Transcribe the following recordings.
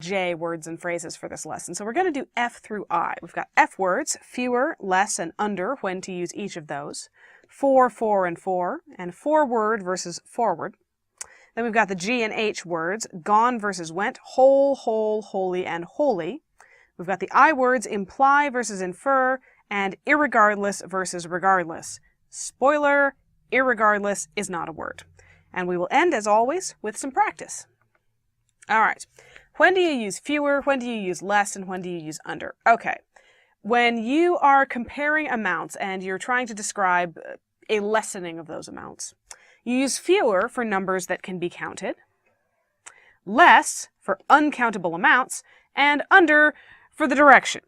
J words and phrases for this lesson. So we're going to do F through I. We've got F words, fewer, less, and under, when to use each of those. For, and forward versus forward. Then we've got the G and H words, gone versus went, whole, wholly, and wholly. We've got the I words, imply versus infer, and irregardless versus regardless. Spoiler, irregardless is not a word. And we will end, as always, with some practice. All right. When do you use fewer, when do you use less, and when do you use under? Okay. When you are comparing amounts and you're trying to describe a lessening of those amounts, you use fewer for numbers that can be counted, less for uncountable amounts, and under for the direction.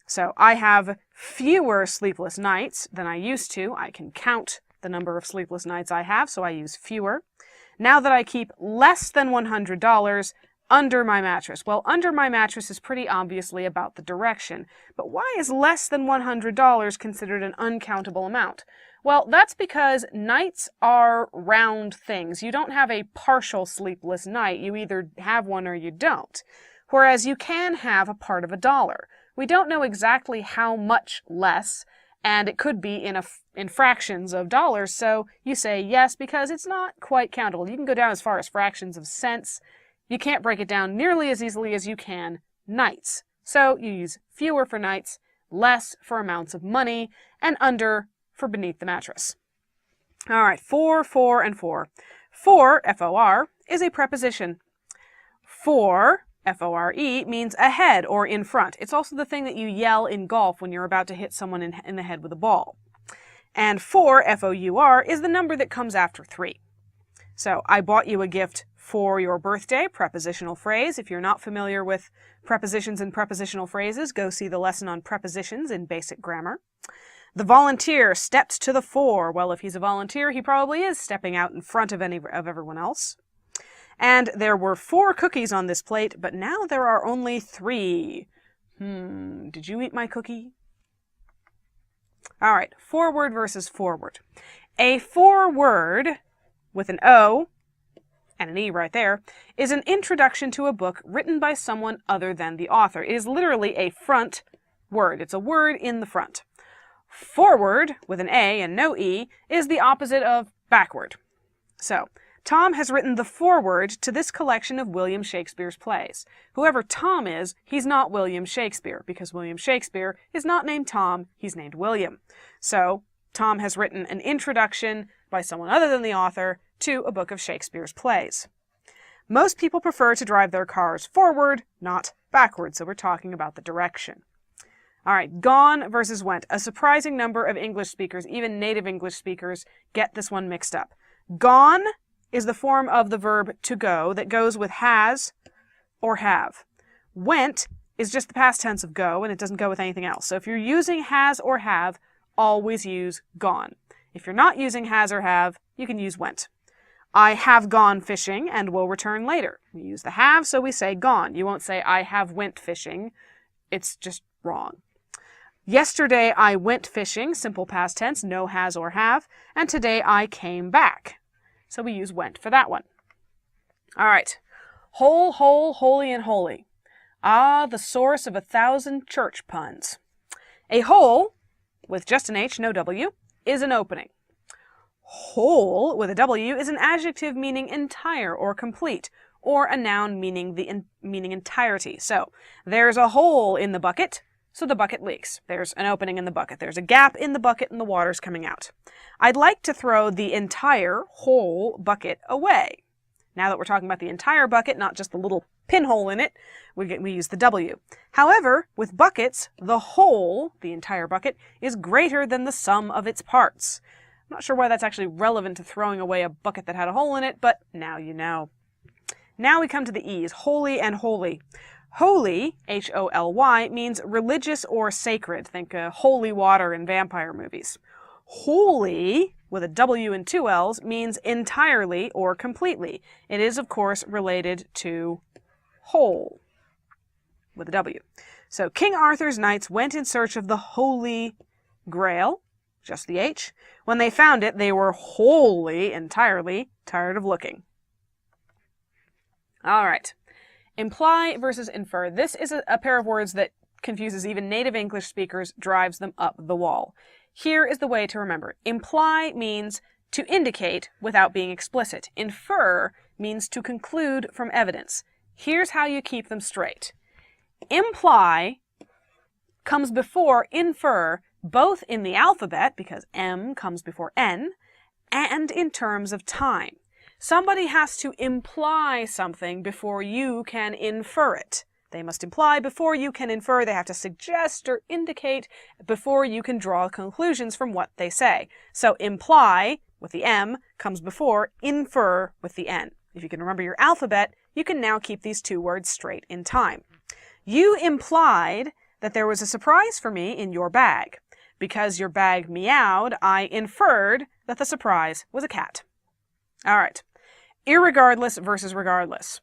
So I have fewer sleepless nights than I used to. I can count the number of sleepless nights I have, so I use fewer. Now that I keep less than $100 under my mattress. Well, under my mattress is pretty obviously about the direction. But why is less than $100 considered an uncountable amount? Well, that's because nights are round things. You don't have a partial sleepless night. You either have one or you don't. Whereas you can have a part of $1. We don't know exactly how much less, and it could be in fractions of dollars, so you say yes because it's not quite countable. You can go down as far as fractions of cents. You can't break it down nearly as easily as you can nights. So you use fewer for nights, less for amounts of money, and under for beneath the mattress. All right, for, and for. For, F-O-R, is a preposition. For, F-O-R-E, means ahead or in front. It's also the thing that you yell in golf when you're about to hit someone in the head with a ball. And for, F-O-U-R, is the number that comes after 3. So, I bought you a gift for your birthday, prepositional phrase. If you're not familiar with prepositions and prepositional phrases, go see the lesson on prepositions in basic grammar. The volunteer stepped to the fore. Well, if he's a volunteer, he probably is stepping out in front of everyone else. And there were 4 cookies on this plate, but now there are only 3. Did you eat my cookie? All right, forward versus forward. A foreword with an O and an E right there is an introduction to a book written by someone other than the author. It is literally a front word. It's a word in the front. Forward with an A and no E is the opposite of backward. So, Tom has written the foreword to this collection of William Shakespeare's plays. Whoever Tom is, he's not William Shakespeare, because William Shakespeare is not named Tom, he's named William. So, Tom has written an introduction by someone other than the author to a book of Shakespeare's plays. Most people prefer to drive their cars forward, not backward, so we're talking about the direction. All right, gone versus went. A surprising number of English speakers, even native English speakers, get this one mixed up. Gone is the form of the verb to go that goes with has or have. Went is just the past tense of go, and it doesn't go with anything else. So if you're using has or have, always use gone. If you're not using has or have, you can use went. I have gone fishing and will return later. We use the have, so we say gone. You won't say I have went fishing. It's just wrong. Yesterday I went fishing, simple past tense, no has or have, and today I came back. So we use went for that one. All right. Whole, holy, and holy. Ah, the source of 1,000 church puns. A whole, with just an H, no W, is an opening. Whole, with a W, is an adjective meaning entire or complete, or a noun meaning meaning entirety. So, there's a hole in the bucket, so the bucket leaks. There's an opening in the bucket. There's a gap in the bucket and the water's coming out. I'd like to throw the entire whole bucket away. Now that we're talking about the entire bucket, not just the little pinhole in it, we use the W. However, with buckets, the whole, the entire bucket, is greater than the sum of its parts. I'm not sure why that's actually relevant to throwing away a bucket that had a hole in it, but now you know. Now we come to the E's, holy and holy. Holy, H-O-L-Y, means religious or sacred. Think holy water in vampire movies. Holy, with a W and 2 L's, means entirely or completely. It is, of course, related to whole, with a W. So King Arthur's knights went in search of the Holy Grail, just the H. When they found it, they were wholly, entirely, tired of looking. All right. Imply versus infer. This is a pair of words that confuses even native English speakers, drives them up the wall. Here is the way to remember. Imply means to indicate without being explicit. Infer means to conclude from evidence. Here's how you keep them straight. Imply comes before infer, both in the alphabet, because M comes before N, and in terms of time. Somebody has to imply something before you can infer it. They must imply before you can infer. They have to suggest or indicate before you can draw conclusions from what they say. So imply with the M comes before infer with the N. If you can remember your alphabet, you can now keep these two words straight in time. You implied that there was a surprise for me in your bag. Because your bag meowed, I inferred that the surprise was a cat. All right. Irregardless versus regardless.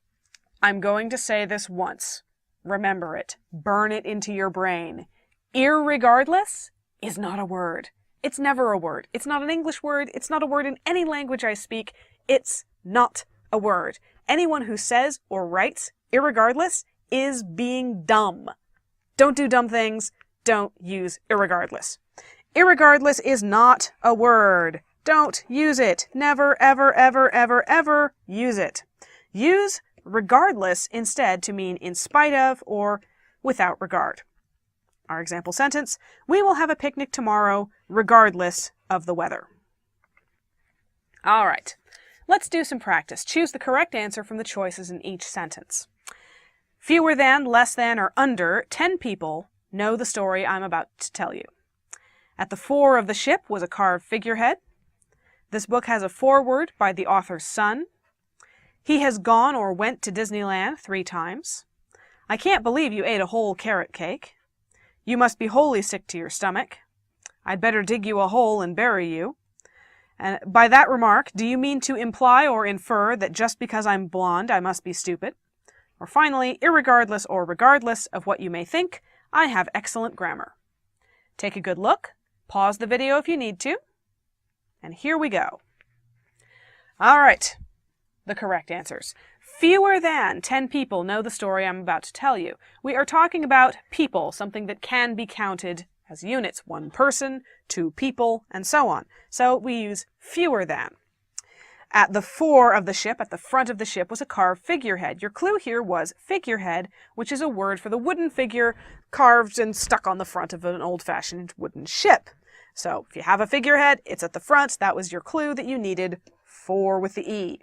I'm going to say this once. Remember it. Burn it into your brain. Irregardless is not a word. It's never a word. It's not an English word. It's not a word in any language I speak. It's not a word. Anyone who says or writes irregardless is being dumb. Don't do dumb things. Don't use irregardless. Irregardless is not a word. Don't use it. Never, ever, ever, ever, ever use it. Use regardless instead to mean in spite of or without regard. Our example sentence, we will have a picnic tomorrow regardless of the weather. All right, let's do some practice. Choose the correct answer from the choices in each sentence. Fewer than, less than, or under 10 people know the story I'm about to tell you. At the fore of the ship was a carved figurehead. This book has a foreword by the author's son. He has gone or went to Disneyland 3 times. I can't believe you ate a whole carrot cake. You must be wholly sick to your stomach. I'd better dig you a hole and bury you. And by that remark, do you mean to imply or infer that just because I'm blonde, I must be stupid? Or finally, irregardless or regardless of what you may think, I have excellent grammar. Take a good look. Pause the video if you need to. And here we go. All right, the correct answers. Fewer than 10 people know the story I'm about to tell you. We are talking about people, something that can be counted as units. 1 person, 2 people, and so on. So we use fewer than. At the fore of the ship, at the front of the ship, was a carved figurehead. Your clue here was figurehead, which is a word for the wooden figure carved and stuck on the front of an old-fashioned wooden ship. So if you have a figurehead, it's at the front. That was your clue that you needed, for with the E.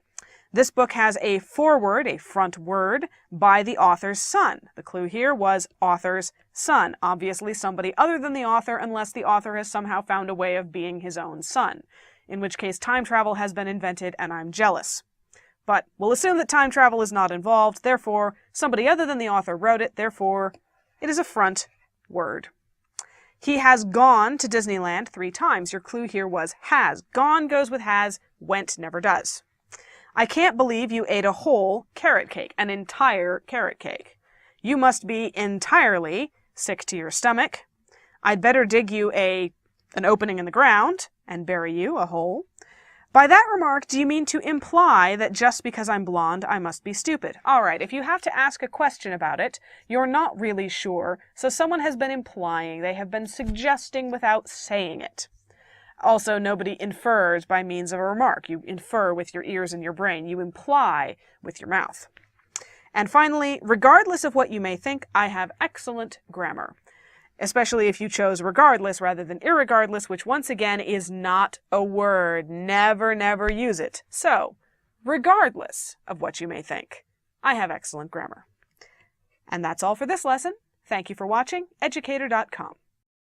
This book has a foreword, a front word, by the author's son. The clue here was author's son. Obviously somebody other than the author, unless the author has somehow found a way of being his own son. In which case time travel has been invented and I'm jealous. But we'll assume that time travel is not involved, therefore somebody other than the author wrote it, therefore it is a front word. He has gone to Disneyland 3 times. Your clue here was has. Gone goes with has, went never does. I can't believe you ate a whole carrot cake, an entire carrot cake. You must be entirely sick to your stomach. I'd better dig you an opening in the ground and bury you, a hole. By that remark, do you mean to imply that just because I'm blonde, I must be stupid? All right, if you have to ask a question about it, you're not really sure, so someone has been implying, they have been suggesting without saying it. Also, nobody infers by means of a remark. You infer with your ears and your brain. You imply with your mouth. And finally, regardless of what you may think, I have excellent grammar. Especially if you chose regardless rather than irregardless, which once again is not a word. Never, never use it. So, regardless of what you may think, I have excellent grammar. And that's all for this lesson. Thank you for watching. Educator.com.